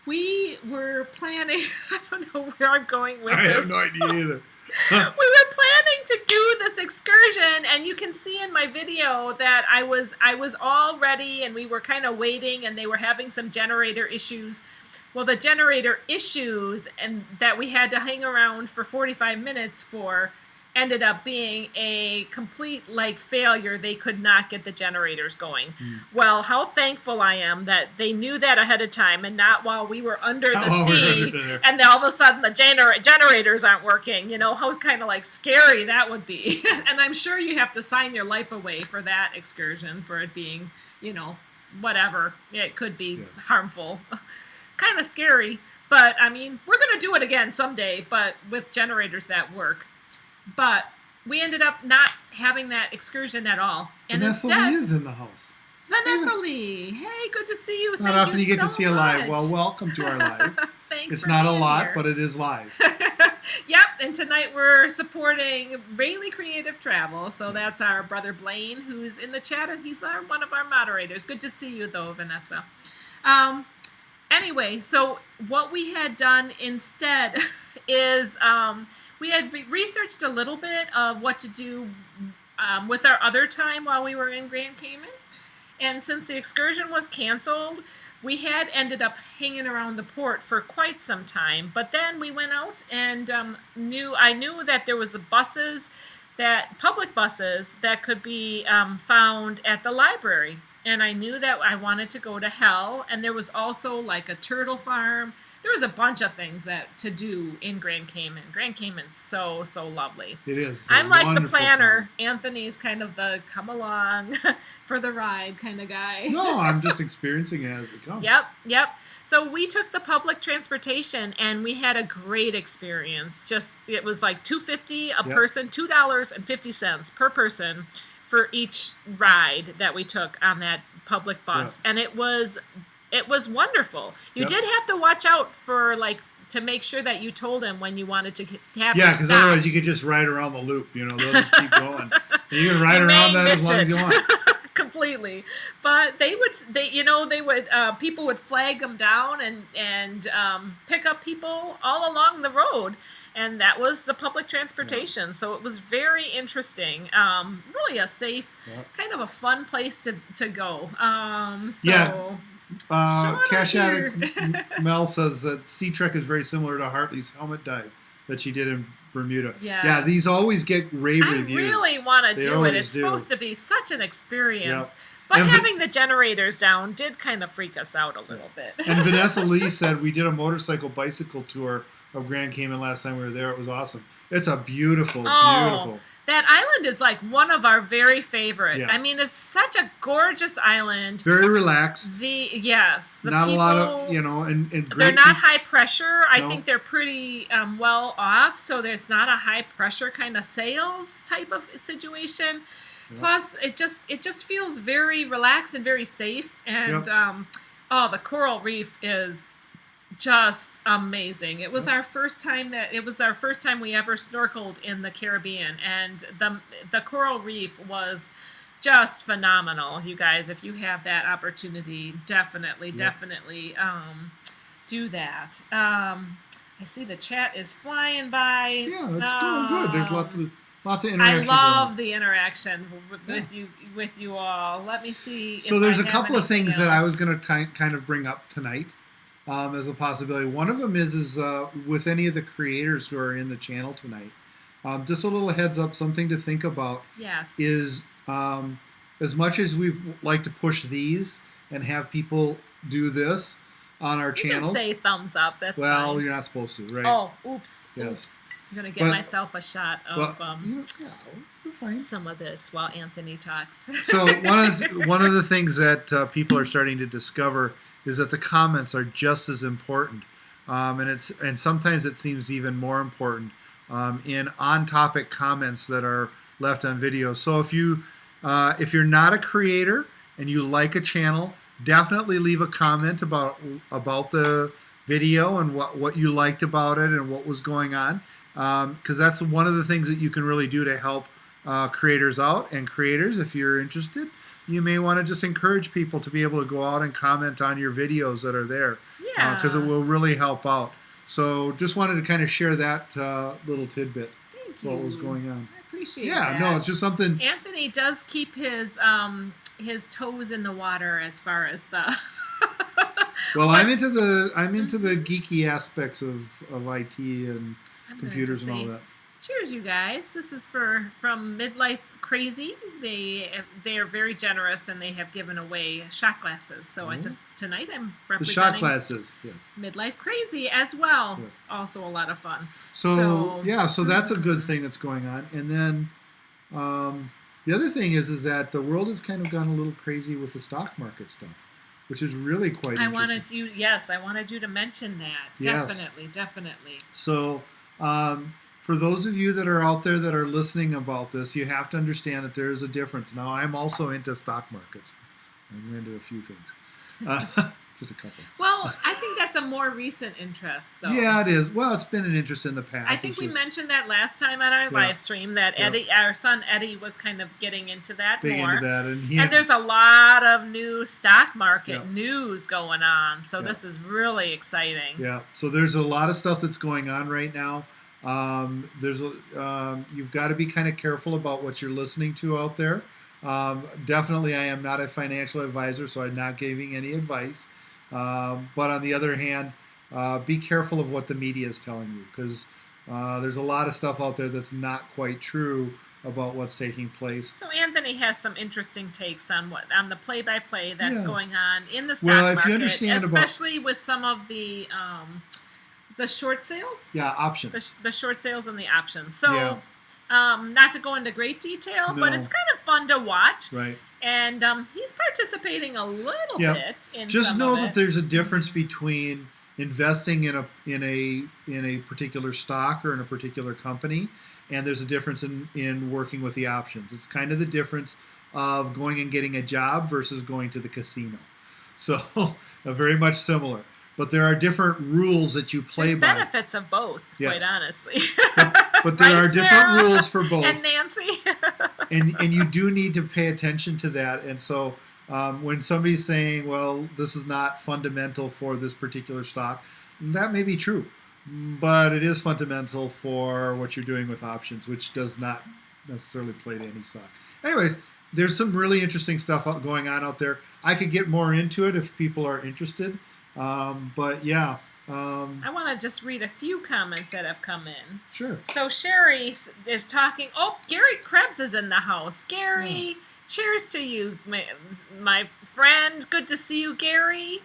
we were planning, I don't know where I'm going with this. I have no idea either. We were planning to do this excursion, and you can see in my video that I was all ready, and we were kind of waiting, and they were having some generator issues. Well, the generator issues and that we had to hang around for 45 minutes for ended up being a complete failure. They could not get the generators going. Well, how thankful I am that they knew that ahead of time and not while we were under the sea and then all of a sudden the generators aren't working. How kind of scary that would be. And I'm sure you have to sign your life away for that excursion, for it being, whatever. It could be harmful. Kind of scary. But, I mean, we're going to do it again someday, but with generators that work. But we ended up not having that excursion at all. And Vanessa Lee is in the house. Vanessa Lee. Hey, good to see you. Not often you get to see a live. Well, welcome to our live. Thanks. It's not a lot, but it is live. Yep, and tonight we're supporting Rayleigh Creative Travel. So that's our brother Blaine, who's in the chat, and he's one of our moderators. Good to see you, though, Vanessa. Anyway, so what we had done instead is we had researched a little bit of what to do with our other time while we were in Grand Cayman. And since the excursion was canceled, we had ended up hanging around the port for quite some time. But then we went out and I knew that there was public buses that could be found at the library. And I knew that I wanted to go to Hell, and there was also a turtle farm. There was a bunch of things to do in Grand Cayman. Grand Cayman's so, so lovely. It is. I'm like the planner. Anthony's kind of the come along for the ride kind of guy. No, I'm just experiencing it as it comes. Yep. So we took the public transportation, and we had a great experience. It was $2.50 a person, $2.50 per person for each ride that we took on that public bus. And it was wonderful. You did have to watch out for to make sure that you told him when you wanted to have to because stop. otherwise you could just ride around the loop. They'll just keep going. And you can ride around that as long as you want. Completely. But people would flag them down and pick up people all along the road. And that was the public transportation. Yeah. So it was very interesting. Really a safe, kind of a fun place to go. Cash Addict Mel says that Sea Trek is very similar to Hartley's helmet dive that she did in Bermuda. Yeah, these always get rave reviews. I really want to do it. It's supposed to be such an experience. Yep. But having the generators down did kind of freak us out a little bit. And Vanessa Lee said we did a bicycle tour of Grand Cayman last time we were there. It was awesome. It's a beautiful. That island is one of our very favorite. Yeah. I mean, it's such a gorgeous island. Very relaxed. The not people, a lot of, and great they're not high pressure. I think they're pretty well off, so there's not a high pressure kind of sales type of situation. Yeah. Plus, it just feels very relaxed and very safe. And the coral reef is just amazing. It was our first time we ever snorkeled in the Caribbean, and the coral reef was just phenomenal. You guys, if you have that opportunity, definitely do that. I see the chat is flying by. Yeah, it's going good. There's lots of interaction. I love the interaction with you all. Let me see. So there's a couple of things that I was going to kind of bring up tonight. As a possibility. One of them is with any of the creators who are in the channel tonight, just a little heads up, something to think about. Yes. Is as much as we like to push these and have people do this on our channels. You can say thumbs up. That's fine. You're not supposed to, right? Oh, oops. Yes. Oops. I'm gonna get myself a shot of you're fine. Some of this while Anthony talks. So one of the things that people are starting to discover is that the comments are just as important, and sometimes it seems even more important in on-topic comments that are left on videos. So if you're not a creator and you like a channel, definitely leave a comment about the video and what you liked about it and what was going on, because that's one of the things that you can really do to help creators out. And creators, if you're interested, you may want to just encourage people to be able to go out and comment on your videos that are there, because it will really help out. So just wanted to kind of share that little tidbit. Thank you. What was going on. I appreciate that. No, it's just something. Anthony does keep his toes in the water as far as the. Well, I'm into the geeky aspects of IT and computers and all that. Cheers, you guys. This is from Midlife Crazy. They are very generous, and they have given away shot glasses. So tonight I'm The representing shot glasses, yes. Midlife Crazy as well. Yes. Also a lot of fun. So that's a good thing that's going on. And then the other thing is that the world has kind of gone a little crazy with the stock market stuff, which is really quite interesting. I wanted you to mention that. Yes. Definitely. So for those of you that are out there that are listening about this, you have to understand that there is a difference. Now, I'm also into stock markets. I'm into a few things. Just a couple. Well, I think that's a more recent interest, though. Yeah, it is. Well, it's been an interest in the past. I think we mentioned that last time on our live stream that Eddie, our son Eddie, was kind of getting into that more. And there's a lot of new stock market news going on, so this is really exciting. Yeah, so there's a lot of stuff that's going on right now. You've got to be kind of careful about what you're listening to out there. Definitely, I am not a financial advisor, so I'm not giving any advice. But on the other hand, be careful of what the media is telling you, because there's a lot of stuff out there that's not quite true about what's taking place. So Anthony has some interesting takes on the play-by-play that's going on in the stock market, especially with some of the short sales. Yeah, options. The short sales and the options. So, not to go into great detail, but it's kind of fun to watch. Right. And he's participating a little bit in Just some know of it. that there's a difference between investing in a particular stock or in a particular company, and there's a difference in working with the options. It's kind of the difference of going and getting a job versus going to the casino. So, very much similar. But there are different rules that you play by. There's benefits of both, quite honestly. But there are different rules for both. And Nancy. and you do need to pay attention to that. And so when somebody's saying, well, this is not fundamental for this particular stock, that may be true. But it is fundamental for what you're doing with options, which does not necessarily play to any stock. Anyways, there's some really interesting stuff going on out there. I could get more into it if people are interested. But yeah. I want to just read a few comments that have come in. Sure. So Sherry is talking. Oh, Gary Krebs is in the house. Gary, cheers to you, my friend. Good to see you, Gary.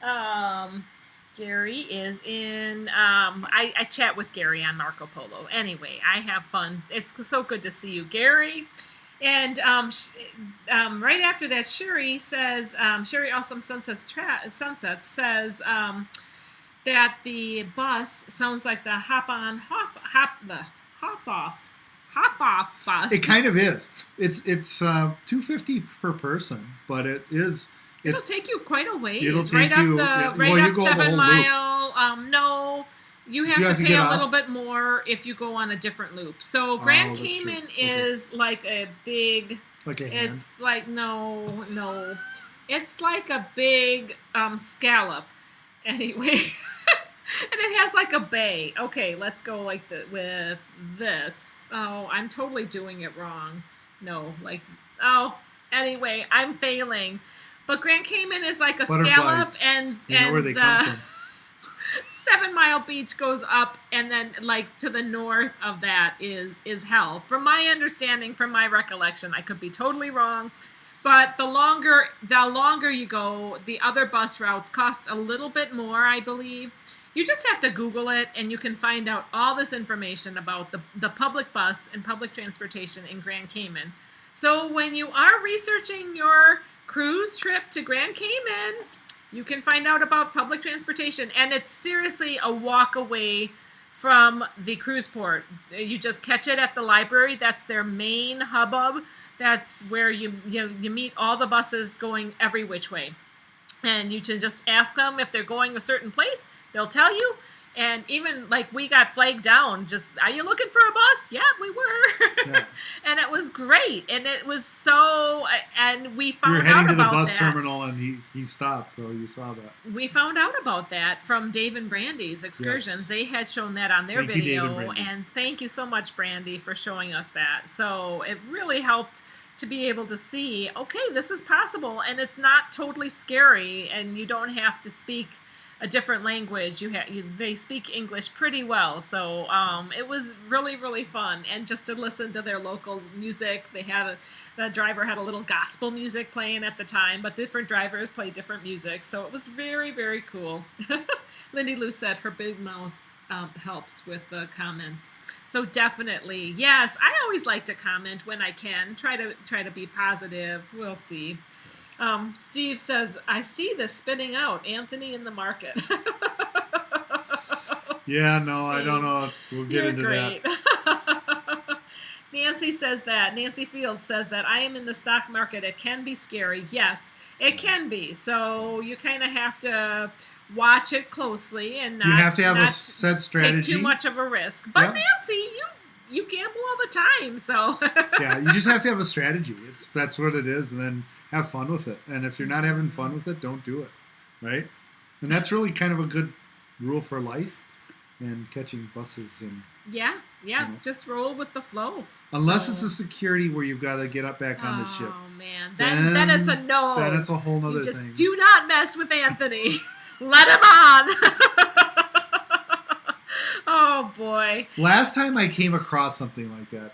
Gary is in. I chat with Gary on Marco Polo. Anyway, I have fun. It's so good to see you, Gary. And right after that, Sherry says, Sherry Awesome Sunsets says that the bus sounds like the hop off bus. It kind of is. It's $250 per person, but it'll take you quite a ways. It'll take you up 7 Mile. No. You have to pay a little bit more if you go on a different loop. So Grand Cayman is like a big. Like a hand? It's like no. It's like a big scallop. Anyway, and it has like a bay. Okay, let's go with this. Oh, I'm totally doing it wrong. No, anyway, I'm failing. But Grand Cayman is like a scallop, and you know where they come from. 7 Mile Beach goes up, and then to the north of that is hell. From my understanding, from my recollection, I could be totally wrong. But the longer you go, the other bus routes cost a little bit more, I believe. You just have to Google it, and you can find out all this information about the public bus and public transportation in Grand Cayman. So when you are researching your cruise trip to Grand Cayman, you can find out about public transportation, and it's seriously a walk away from the cruise port. You just catch it at the library. That's their main hubbub. That's where you meet all the buses going every which way. And you can just ask them if they're going a certain place. They'll tell you. And even we got flagged down. Just, are you looking for a bus? Yeah, we were. Yeah. And it was great. And it was so. And we found out about that. We were heading to the bus terminal, and he stopped. So you saw that. We found out about that from Dave and Brandy's excursions. Yes. They had shown that on their video. And thank you so much, Brandy, for showing us that. So it really helped to be able to see, okay, this is possible, and it's not totally scary, and you don't have to speak a different language. They speak English pretty well, so it was really, really fun. And just to listen to their local music, the driver had a little gospel music playing at the time, but different drivers play different music, so it was very, very cool. Lindy Lou said her big mouth helps with the comments. So definitely, yes, I always like to comment when I can. Try to be positive. We'll see. Steve says, I see this spinning out. Anthony in the market. Yeah, no, I don't know. We'll get into great. that. Nancy Fields says that I am in the stock market. It can be scary. Yes, it can be. So you kind of have to watch it closely and you have to have a set strategy. Take too much of a risk. But yep. Nancy, you gamble all the time, so yeah, you just have to have a strategy. That's what it is, and then have fun with it. And if you're not having fun with it, don't do it, right? And that's really kind of a good rule for life and catching buses and yeah, just roll with the flow. Unless it's a security where you've got to get up back on the ship. Oh man, then it's a no. Then it's a whole nother thing. Just do not mess with Anthony. Let him on. Oh, boy. Last time I came across something like that,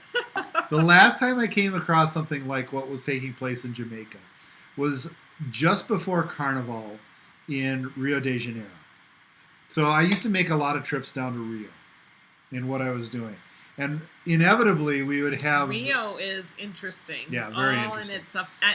the last time I came across something like what was taking place in Jamaica was just before Carnival in Rio de Janeiro. So I used to make a lot of trips down to Rio in what I was doing. And inevitably, we would have... Rio is interesting. Yeah, very interesting.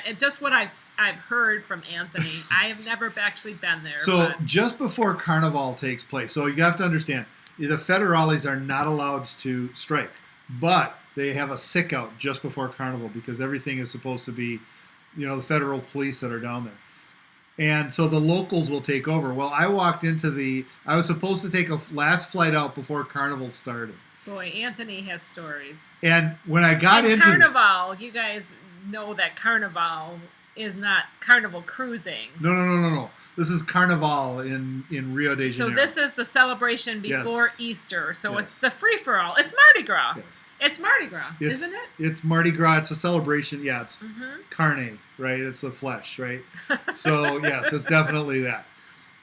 And just what I've heard from Anthony. I have never actually been there. So just before Carnival takes place, so you have to understand, the federales are not allowed to strike, but they have a sick out just before Carnival because everything is supposed to be, the federal police that are down there. And so the locals will take over. Well, I was supposed to take a last flight out before Carnival started. Boy, Anthony has stories. And when I got into Carnival, you guys know that Carnival is not Carnival cruising. No. This is Carnival in Rio de Janeiro. So this is the celebration before Easter. So Yes. It's the free-for-all. It's Mardi Gras. Yes. It's Mardi Gras, isn't it? It's Mardi Gras. It's a celebration. Yeah, it's carne, right? It's the flesh, right? So, yes, it's definitely that.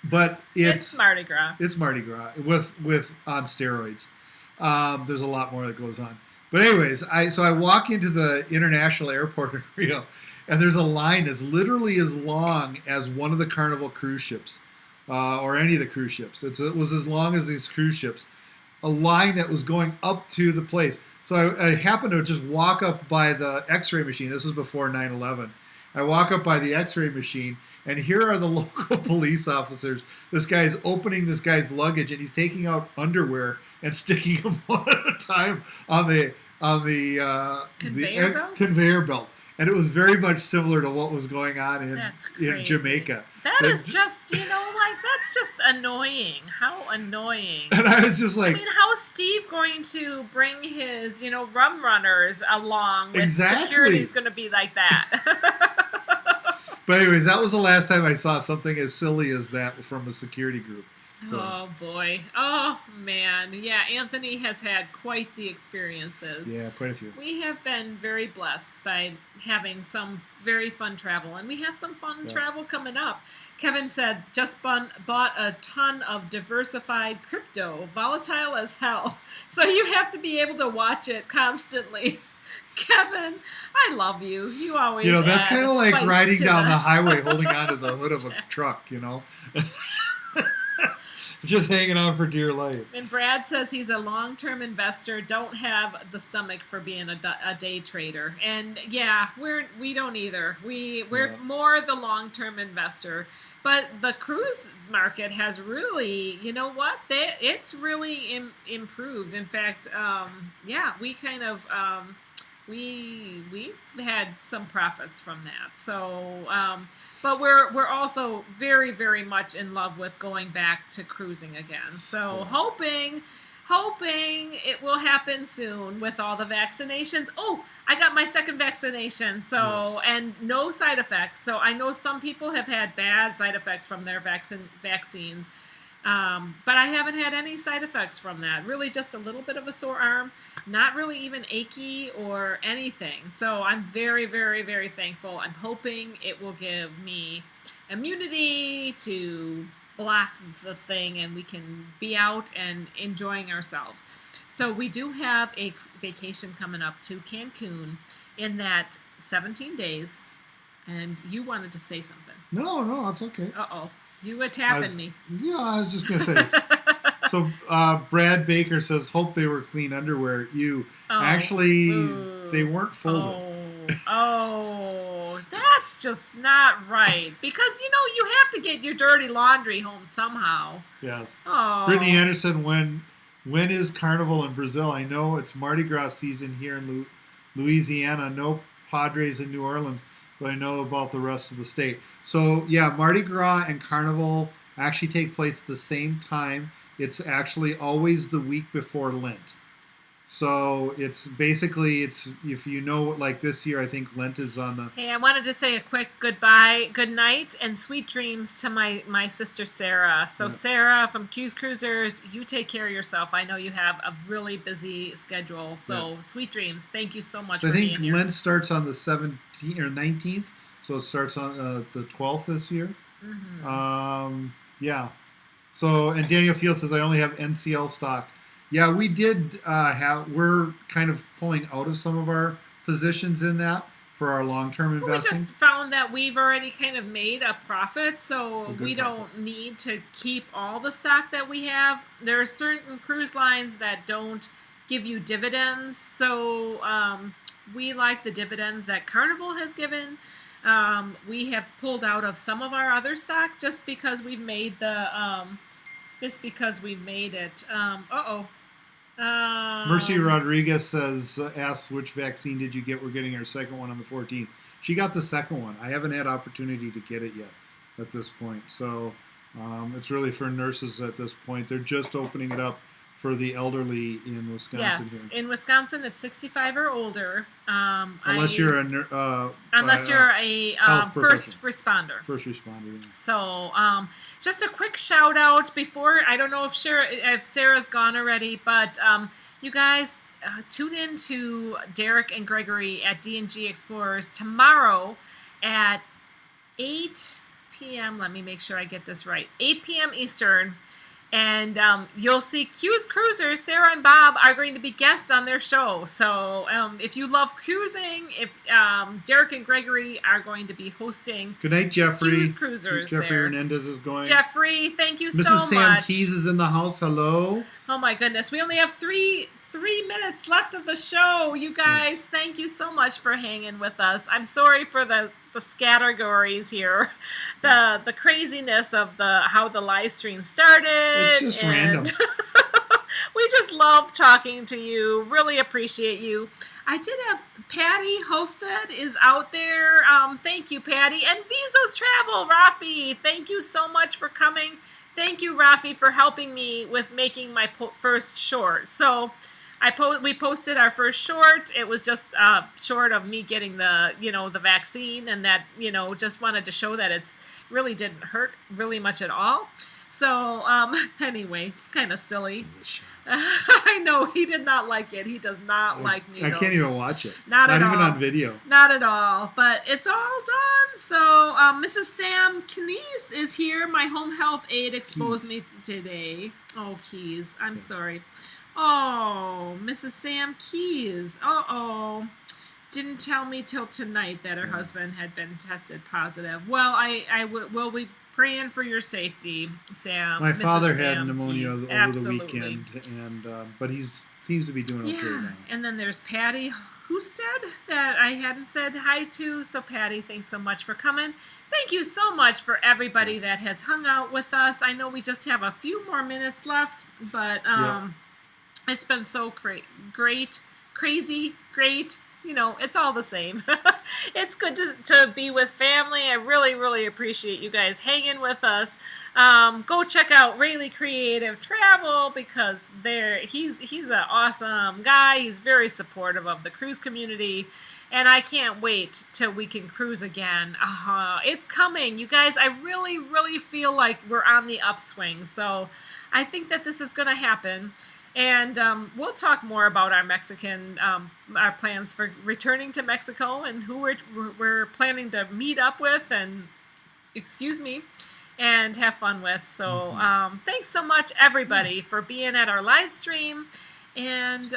But it's Mardi Gras. It's Mardi Gras with on steroids. There's a lot more that goes on. But anyways, I walk into the international airport in Rio, and there's a line that's literally as long as one of the Carnival cruise ships, or any of the cruise ships. It was as long as these cruise ships. A line that was going up to the place. So I happened to just walk up by the X-ray machine. This was before 9/11. I walk up by the X-ray machine, and here are the local police officers. This guy's opening this guy's luggage, and he's taking out underwear and sticking them one at a time on the conveyor belt. And it was very much similar to what was going on in Jamaica. That's just annoying. How annoying. And I was just like... how is Steve going to bring his, rum runners along with exactly. security's going to be like that? But anyways, that was the last time I saw something as silly as that from a security group. So. Oh, boy. Oh, man. Yeah, Anthony has had quite the experiences. Yeah, quite a few. We have been very blessed by having some very fun travel, and we have some fun travel coming up. Kevin said, just bought a ton of diversified crypto, volatile as hell. So you have to be able to watch it constantly. Kevin, I love you. You always that's kind of like riding down the highway holding onto the hood of a truck, Just hanging on for dear life. And Brad says he's a long-term investor, don't have the stomach for being a day trader. And yeah, we don't either. We're more the long-term investor. But the cruise market has really, it's really improved. In fact, we kind of we've had some profits from that. So, but we're also very, very much in love with going back to cruising again. So hoping it will happen soon with all the vaccinations. Oh, I got my second vaccination, and no side effects. So I know some people have had bad side effects from their vaccines. But I haven't had any side effects from that. Really just a little bit of a sore arm, not really even achy or anything. So I'm very, very, very thankful. I'm hoping it will give me immunity to block the thing and we can be out and enjoying ourselves. So we do have a vacation coming up to Cancun in that 17 days. And you wanted to say something. No, it's okay. Uh-oh. You were tapping me. Yeah, I was just going to say. So Brad Baker says, hope they were clean underwear. Actually, they weren't folded. Oh, that's just not right. Because, you have to get your dirty laundry home somehow. Yes. Oh. Brittany Anderson, when is Carnival in Brazil? I know it's Mardi Gras season here in Louisiana. No Padres in New Orleans, but I know about the rest of the state. So, yeah, Mardi Gras and Carnival actually take place at the same time. It's actually always the week before Lent. So it's basically, if you know, like this year, I think Lent is on the... Hey, I wanted to say a quick goodbye, good night, and sweet dreams to my sister Sarah. So Sarah from Cruisers, you take care of yourself. I know you have a really busy schedule. So sweet dreams. Thank you so much for being here. I think Lent starts on the 17th or 19th. So it starts on the 12th this year. Mm-hmm. Yeah. So, and Daniel Field says, I only have NCL stock. Yeah, we did we're kind of pulling out of some of our positions in that for our long-term investing. We just found that we've already kind of made a profit, so we don't need to keep all the stock that we have. There are certain cruise lines that don't give you dividends, so we like the dividends that Carnival has given. We have pulled out of some of our other stock just because we've made it. Mercy Rodriguez says, asks which vaccine did you get? We're getting our second one on the 14th. She got the second one. I haven't had opportunity to get it yet at this point. So it's really for nurses at this point. They're just opening it up for the elderly in Wisconsin. Yes, here. In Wisconsin, it's 65 or older. Unless you're a first responder. First responder. Yeah. So, just a quick shout out before. I don't know if Sarah's gone already, but you guys tune in to Derek and Gregory at D&G Explorers tomorrow at 8 p.m. Let me make sure I get this right. 8 p.m. Eastern. And you'll see Q's Cruisers, Sarah and Bob are going to be guests on their show. So if you love cruising, if Derek and Gregory are going to be hosting. Good night, Jeffrey. Q's Cruisers. Jeffrey there. Hernandez is going. Jeffrey, thank you so much. Mrs. Sam Keys is in the house. Hello. Oh my goodness, we only have three minutes left of the show. You guys, Thank you so much for hanging with us. I'm sorry for the scattergories here, the craziness of how the live stream started. It's just random. We just love talking to you. Really appreciate you. I did have Patty Holstead is out there. Thank you, Patty. And Vizos Travel, Rafi. Thank you so much for coming. Thank you, Rafi, for helping me with making my first short. So we posted our first short. It was just short of me getting the vaccine, and that, just wanted to show that it's really didn't hurt really much at all. So anyway, kind of silly. I know he did not like it. He does not like needles. I can't even watch it. Not at all. Not even on video. Not at all. But it's all done. So Mrs. Sam Knees is here. My home health aide exposed me today. Oh, Keys. I'm sorry. Oh, Mrs. Sam Keys. Uh-oh. Didn't tell me till tonight that her husband had been tested positive. Well, I will be praying for your safety, Sam. My father Mrs. had Sam pneumonia Keys. over Absolutely. the weekend, but he seems to be doing okay now. And then there's Patty Husted that I hadn't said hi to. So Patty, thanks so much for coming. Thank you so much for everybody that has hung out with us. I know we just have a few more minutes left, but it's been so great, crazy, great. It's all the same. It's good to be with family. I really, really appreciate you guys hanging with us. Go check out Rayleigh Creative Travel because he's an awesome guy. He's very supportive of the cruise community. And I can't wait till we can cruise again. It's coming. You guys, I really, really feel like we're on the upswing. So I think that this is going to happen. And we'll talk more about our our plans for returning to Mexico and who we're planning to meet up with and, and have fun with. So thanks so much, everybody, for being at our live stream. And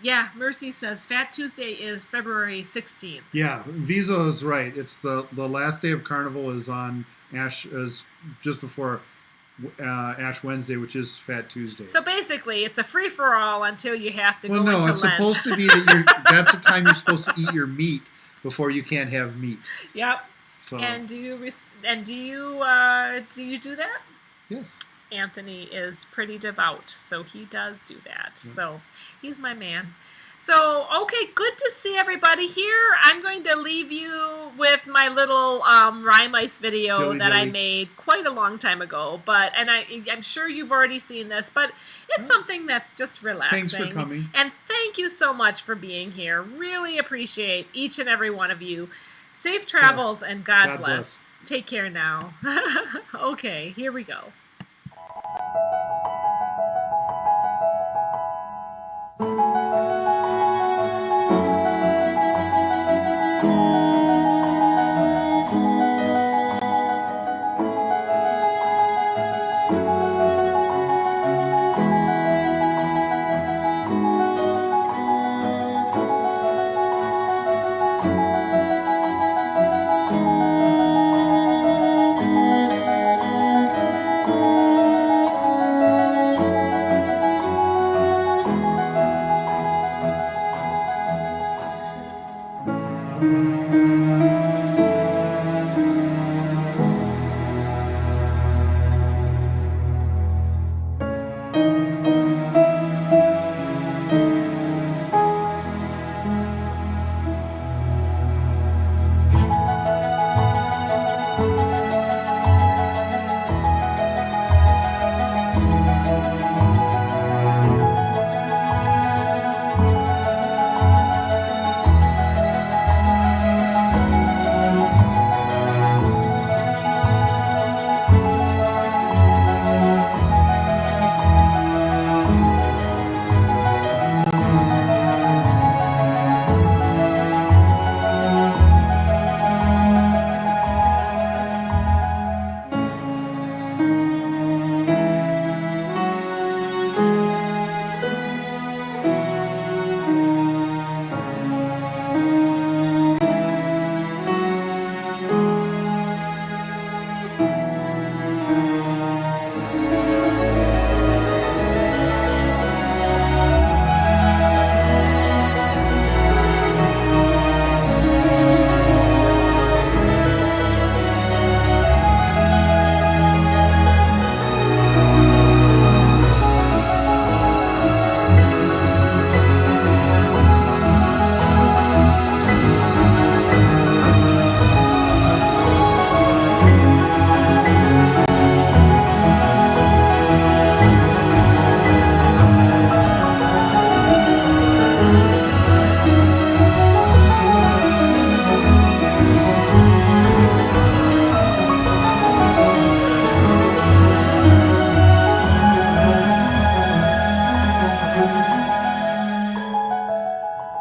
yeah, Mercy says Fat Tuesday is February 16th. Yeah, Visa is right. It's the last day of Carnival is on is just before Ash Wednesday, which is Fat Tuesday. So basically, it's a free for all until you have to go into it's Lent. supposed to be that that's the time you're supposed to eat your meat before you can't have meat. Yep. So, and do you do that? Yes. Anthony is pretty devout, so he does do that. So he's my man. So, okay, good to see everybody here. I'm going to leave you with my little rhyme ice video I made quite a long time ago. And I'm sure you've already seen this, but it's something that's just relaxing. Thanks for coming. And thank you so much for being here. Really appreciate each and every one of you. Safe travels and God bless. Take care now. Okay, here we go.